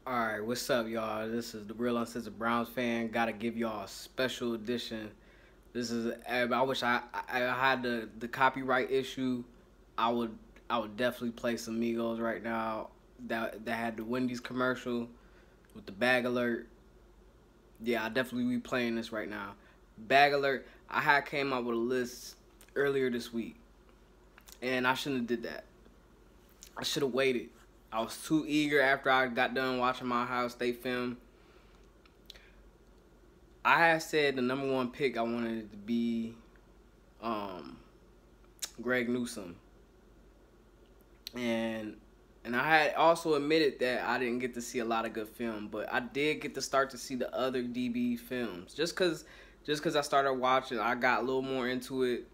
Alright, what's up, y'all? This is the real uncensored Browns fan. Gotta give y'all a special edition. This is I wish I had the copyright issue. I would definitely play some Migos right now. That had the Wendy's commercial with the bag alert. Yeah, I definitely be playing this right now. Bag alert. I had came up with a list earlier this week, and I shouldn't have did that. I should have waited. I was too eager after I got done watching my Ohio State film. I had said the #1 pick I wanted it to be Greg Newsome. And I had also admitted that I didn't get to see a lot of good film, but I did get to start to see the other DB films. Just cause I started watching, I got a little more into it.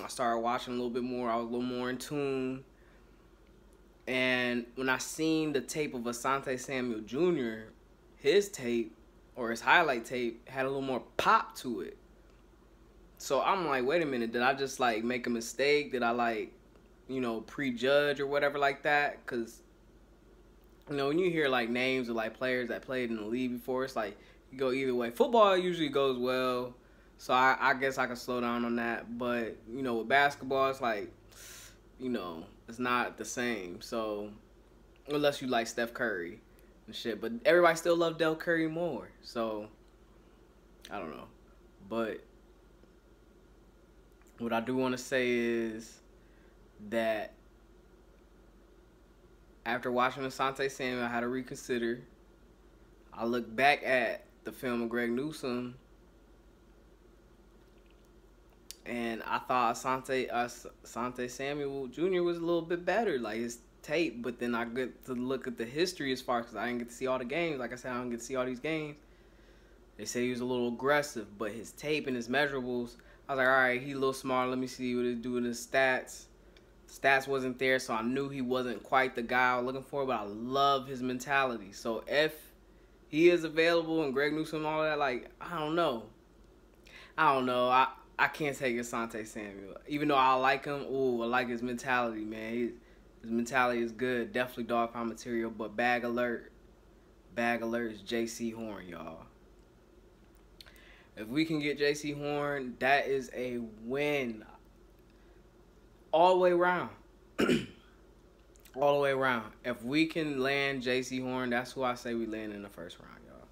I started watching a little bit more. I was a little more in tune. And when I seen the tape of Asante Samuel Jr., his tape, or his highlight tape, had a little more pop to it. So I'm like, wait a minute, did I just, like, make a mistake? Did I, like, you know, prejudge or whatever like that? Because, you know, when you hear, like, names of, like, players that played in the league before, it's like, you go either way. Football usually goes well, so I guess I can slow down on that. But, you know, with basketball, it's like, you know, it's not the same. So, unless you like Steph Curry and shit. But everybody still loves Del Curry more. So, I don't know. But what I do want to say is that after watching Asante Samuel, I had to reconsider. I look back at the film of Greg Newsome, and I thought Asante Samuel Jr. was a little bit better, like his tape. But then I get to look at the history as far, because I didn't get to see all the games. Like I said, I didn't get to see all these games. They said he was a little aggressive, but his tape and his measurables, I was like, all right, he a little smart. Let me see what he's doing. His stats. Stats wasn't there, so I knew he wasn't quite the guy I was looking for. But I love his mentality. So if he is available and Greg Newsome and all that, like, I don't know. I can't take Asante Samuel. Even though I like him, ooh, I like his mentality, man. His mentality is good. Definitely dog pound material. But bag alert is Jaycee Horn, y'all. If we can get Jaycee Horn, that is a win. All the way around. All the way around. If we can land Jaycee Horn, that's who I say we land in the first round, y'all.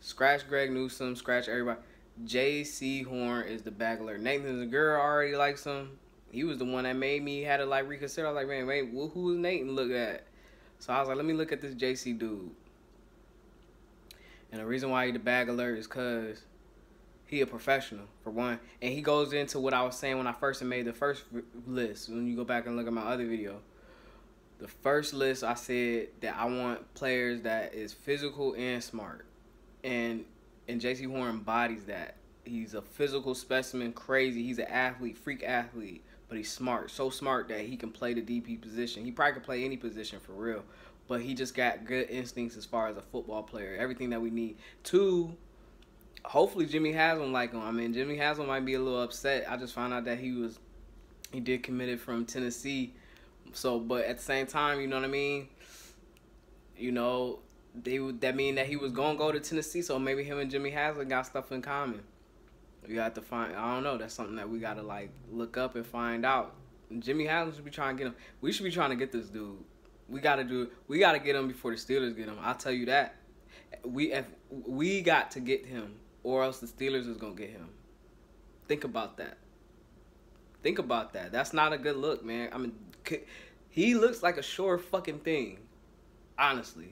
Scratch Greg Newsome, scratch everybody. Jaycee Horn is the bag alert. Nathan Zagura already likes him. He was the one that made me had to like reconsider. I was like, man, wait, who is Nathan look at? So I was like, let me look at this Jaycee dude. And the reason why he the bag alert is because he a professional, for one. And he goes into what I was saying when I first made the first list. When you go back and look at my other video. The first list, I said that I want players that is physical and smart. And Jaycee Horn embodies that. He's a physical specimen, crazy. He's an athlete, freak athlete. But he's smart, so smart that he can play the DP position. He probably can play any position for real. But he just got good instincts as far as a football player. Everything that we need. Two, hopefully Jimmy Haslam like him. I mean, Jimmy Haslam might be a little upset. I just found out that he did commit it from Tennessee. So, but at the same time, you know what I mean? You know, that mean that he was going to go to Tennessee, so maybe him and Jimmy Haslam got stuff in common. We got to find, I don't know, that's something that we got to, like, look up and find out. And Jimmy Haslam should be trying to get him. We should be trying to get this dude. We got to do it. We got to get him before the Steelers get him. I'll tell you that. We got to get him, or else the Steelers is going to get him. Think about that. Think about that. That's not a good look, man. I mean, he looks like a sure fucking thing. Honestly.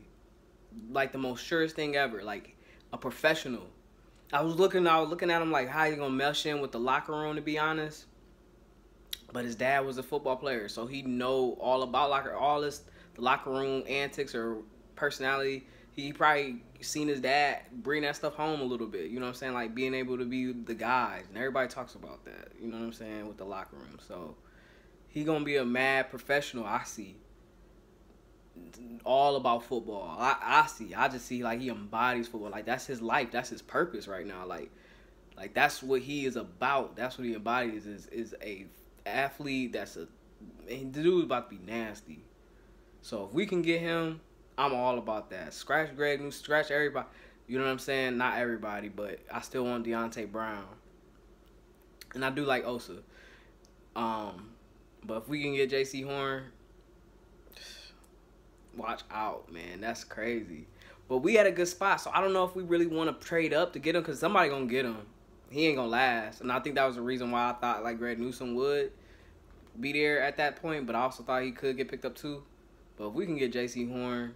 Like the most surest thing ever. Like a professional. I was looking at him like how he gonna mesh in with the locker room, to be honest. But his dad was a football player, so he know all about the locker room antics or personality. He probably seen his dad bring that stuff home a little bit. You know what I'm saying? Like being able to be the guys. And everybody talks about that. You know what I'm saying? With the locker room. So he gonna be a mad professional, I see. All about football. I just see like he embodies football. Like that's his life. That's his purpose right now. Like that's what he is about. That's what he embodies is a athlete. The dude's about to be nasty. So if we can get him, I'm all about that. Scratch Greg Newsome, scratch everybody. You know what I'm saying? Not everybody, but I still want Deontay Brown. And I do like Osa. But if we can get Jaycee Horn, watch out, man. That's crazy. But we had a good spot, so I don't know if we really want to trade up to get him, because somebody going to get him. He ain't going to last. And I think that was the reason why I thought like Greg Newsome would be there at that point, but I also thought he could get picked up too. But if we can get Jaycee Horn,